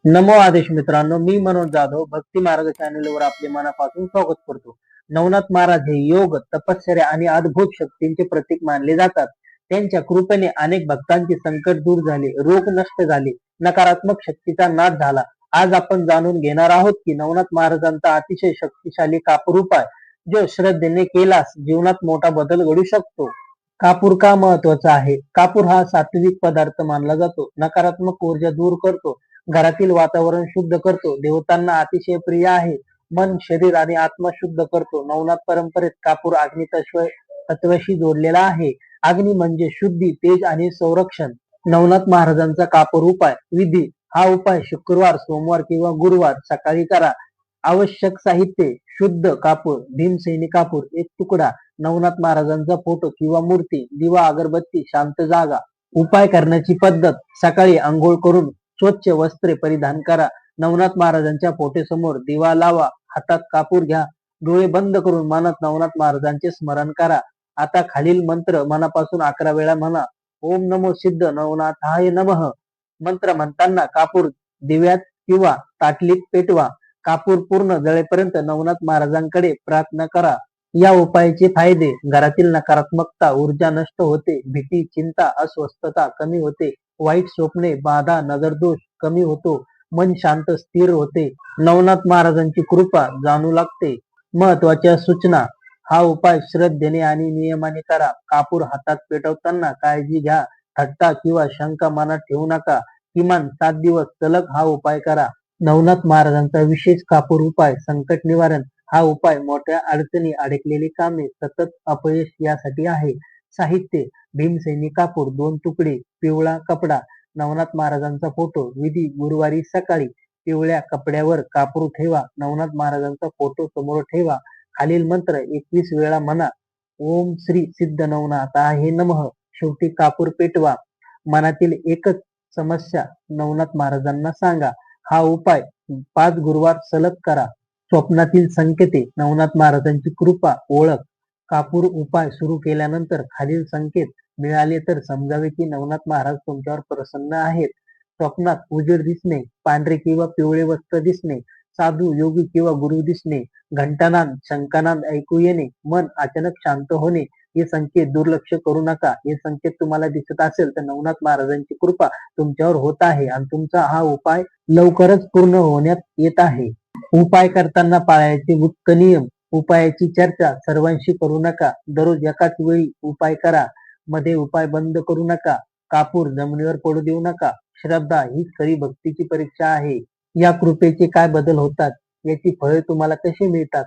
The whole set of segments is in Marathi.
नमो आदेश मित्रांनो, मी मनोज जाधव भक्ती मार्ग चॅनलवर आपले मनापासून स्वागत करतो. नवनाथ महाराज हे योग, तपश्चर्या आणि अद्भुत शक्तींचे प्रतीक मानले जातात. त्यांच्या कृपेने अनेक भक्तांचे संकट दूर झाले, रोग नष्ट झाले, नकारात्मक शक्तीचा नाश झाला. आज आपण जाणून घेणार आहोत की नवनाथ महाराजांचा अतिशय शक्तिशाली कापूर उपाय, जो श्रद्धेने केल्यास जीवनात मोठा बदल घडू शकतो. कापूर का महत्वाचा आहे? कापूर हा सात्विक पदार्थ मानला जातो. नकारात्मक ऊर्जा दूर करतो, घरातील वातावरण शुद्ध करतो, देवतांना अतिशय प्रिय आहे, मन, शरीर आणि आत्मा शुद्ध करतो. नवनाथ परंपरेत कापूर अग्नी तत्वाशी जोडलेला आहे. अग्नी म्हणजे शुद्धी, तेज आणि संरक्षण. नवनाथ महाराजांचा कापूर उपाय विधी. हा उपाय शुक्रवार, सोमवार किंवा गुरुवार सकाळी करा. आवश्यक साहित्य: शुद्ध कापूर, भीमसेनी कापूर 1 तुकडा, नवनाथ महाराजांचा फोटो किंवा मूर्ती, दिवा, अगरबत्ती, शांत जागा. उपाय करण्याची पद्धत: सकाळी आंघोळ करून स्वच्छ वस्त्रे परिधान करा. नवनाथ महाराजांच्या फोटोसमोर दिवा लावा, हातात कापूर घ्या, डोळे बंद करून मनात नवनाथ महाराजांचे स्मरण करा. आता खालील मंत्र मनापासून 11 वेळा म्हणा. ओम नमो सिद्ध नवनाथाय नमः. मंत्र म्हणताना कापूर दिव्यात किंवा ताटलीत पेटवा. कापूर पूर्ण जळेपर्यंत नवनाथ महाराजांकडे प्रार्थना करा. या उपायाचे फायदे: घरातील नकारात्मकता, ऊर्जा नष्ट होते, भीती, चिंता, अस्वस्थता कमी होते, वाईट स्वप्ने, बाधा, नजरदोष कमी होतो, मन शांत स्थिर होते, नवनाथ महाराजांची कृपा जाणू लागते. महत्वाच्या सूचना: हा उपाय श्रद्धेने आणि नियमाने करा. कापूर हातात पेटवताना काळजी घ्या, थट्टा किंवा शंका मनात ठेवू नका. किमान 7 दिवस सलग हा उपाय करा. नवनाथ महाराजांचा विशेष कापूर उपाय संकट निवारण. हा उपाय मोठ्या अडचणी, अडकलेली कामे, सतत अपयश यासाठी आहे. साहित्य: भीमसेनी कापूर 2 तुकडे, पिवळा कपडा, नवनाथ महाराजांचा फोटो. विधी: गुरुवारी सकाळी पिवळ्या कपड्यावर कापूर ठेवा, नवनाथ महाराजांचा फोटो समोर ठेवा. खालील मंत्र 21 वेळा म्हणा. ओम श्री सिद्ध नवनाथाय नमः. शेवटी कापूर पेटवा. मनातील एकच समस्या नवनाथ महाराजांना सांगा. हा उपाय 5 गुरुवार सलग करा. स्वप्नातील संकेते: नवनाथ महाराजांची कृपा ओळख. कापूर उपाय सुरू केल्यानंतर खालील संकेत मिळाले तर समजावे की नवनाथ महाराज तुमच्यावर प्रसन्न आहेत. स्वप्नात उजेड दिसणे, पांढरे किंवा पिवळे वस्त्र दिसणे, साधू, योगी किंवा गुरु दिसणे, घंटानाद, शंखानाद ऐकू येणे, मन अचानक शांत होणे. हे संकेत दुर्लक्ष करू नका. हे संकेत तुम्हाला दिसत असेल तर नवनाथ महाराजांची कृपा तुमच्यावर होत आहे आणि तुमचा हा उपाय लवकरच पूर्ण होण्यात येत आहे. उपाय करताना पाळायचे गुप्त नियम. उपायाची चर्चा सर्वांशी करू नका. दररोज एकाच वेळी उपाय करा. मध्ये उपाय बंद करू नका. कापूर जमिनीवर पडू देऊ नका. श्रद्धा हीच खरी भक्तीची परीक्षा आहे. या कृपेचे काय बदल होतात? याची फळे तुम्हाला कशी मिळतात?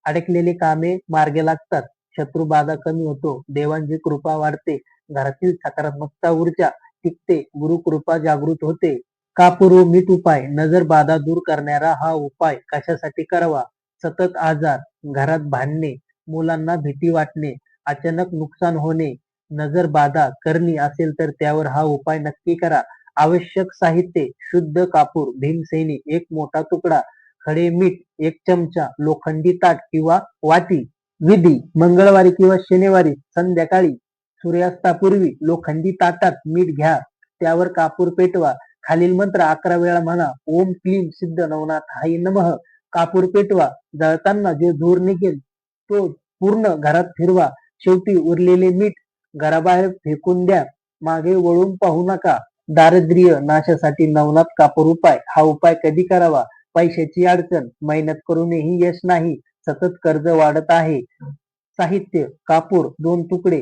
अडकलेली कामे मार्गी लागतात, शत्रू बाधा कमी होतो, देवांची कृपा वाढते, घरातील सकारात्मकता ऊर्जा टिकते, गुरुकृपा जागृत होते. कापूर व मीठ उपाय. नजर बाधा दूर करणारा हा उपाय कशासाठी करावा? सतत आजार, घरात भांडणे, मुलांना भीती वाटणे, अचानक नुकसान होणे, नजर बाधा करणी असेल तर त्यावर हा उपाय नक्की करा. आवश्यक साहित्य: शुद्ध कापूर, भीमसेनी 1 मोठा तुकडा, खडे मीठ 1 चमचा, लोखंडी ताट किंवा वाटी. विधी: मंगळवारी किंवा शनिवारी संध्याकाळी सूर्यास्तापूर्वी लोखंडी ताटात मीठ घ्या, त्यावर कापूर पेटवा. खालील मंत्र 11 वेळा म्हणा. ओम क्लीम सिद्ध नवनाथाय नमः. कापूर पेटवा. जळताना जो धूर निघेल तो पूर्ण घरात फिरवा. शेवटी उरलेले मीठ घराबाहेर फेकून द्या. मागे वळून पाहू नका. दारिद्र्य नाशासाठी नवनाथ कापूर उपाय. हा उपाय कधी करावा? पैशाची अडचण, मेहनत करूनही यश नाही, सतत कर्ज वाढत आहे. साहित्य: कापूर 2 तुकडे,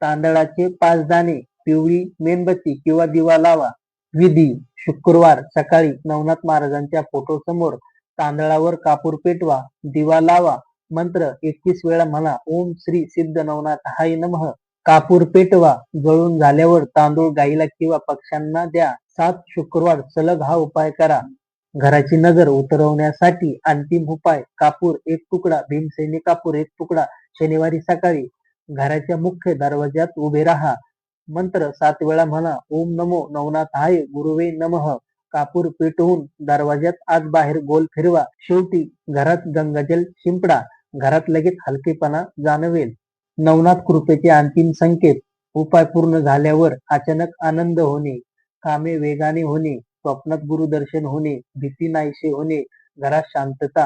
तांदळाचे 5 दाणे, पिवळी मेणबत्ती किंवा दिवा लावा. विधी: शुक्रवार सकाळी नवनाथ महाराजांच्या फोटो समोर तांदळावर कापूर पेटवा, दिवा लावा. मंत्र 21 वेळा म्हणा. ओम श्री सिद्ध नवनाथाय नमः. कापूर पेटवा. जळून झाल्यावर तांदूळ गाईला किंवा पक्ष्यांना द्या. 7 शुक्रवार सलग हा उपाय करा. घराची नजर उतरवण्यासाठी अंतिम उपाय. कापूर 1 तुकडा, भीमसेनी कापूर 1 तुकडा. शनिवारी सकाळी घराच्या मुख्य दरवाज्यात उभे राहा. मंत्र 7 वेळा म्हणा. ओम नमो नवनाथाय गुरुवे नमः. कापूर पेटवून दरवाज्यात आत बाहेर गोल फिरवा. शेवटी घरात गंगाजल शिंपडा. घरात लगेच हलकेपणा जाणवेल. नवनाथ कृपेचे अंतिम संकेत. उपाय पूर्ण झाल्यावर अचानक आनंद होणे, कामे वेगाने होणे, स्वप्नात गुरुदर्शन होणे, भीती नाहीशी होणे, घरात शांतता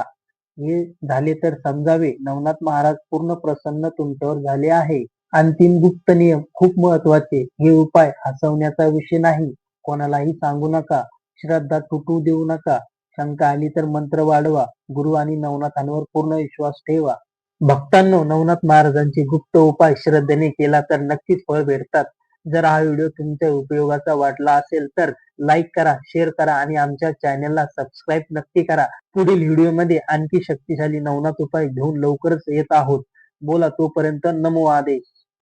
हे झाले तर समजावे नवनाथ महाराज पूर्ण प्रसन्न तुमच्यावर झाले आहे. अंतिम गुप्त नियम खूप महत्वाचे. हे उपाय हसवण्याचा विषय नाही. कोणालाही सांगू नका. श्रद्धा तुटू देऊ नका. शंका आली तर मंत्र वाढवा. गुरु आणि नवनाथांवर पूर्ण विश्वास ठेवा. भक्तांनो, नवनाथ महाराजांचे गुप्त उपाय श्रद्धेने केला तर नक्कीच फळ भेटतात. जर हा व्हिडिओ तुमच्या उपयोगाचा वाटला असेल तर लाईक करा, शेअर करा आणि आमच्या चॅनलला सबस्क्राईब नक्की करा. पुढील व्हिडिओमध्ये आणखी शक्तिशाली नवनाथ उपाय घेऊन लवकरच येत आहोत. बोला तोपर्यंत नमो आदेश.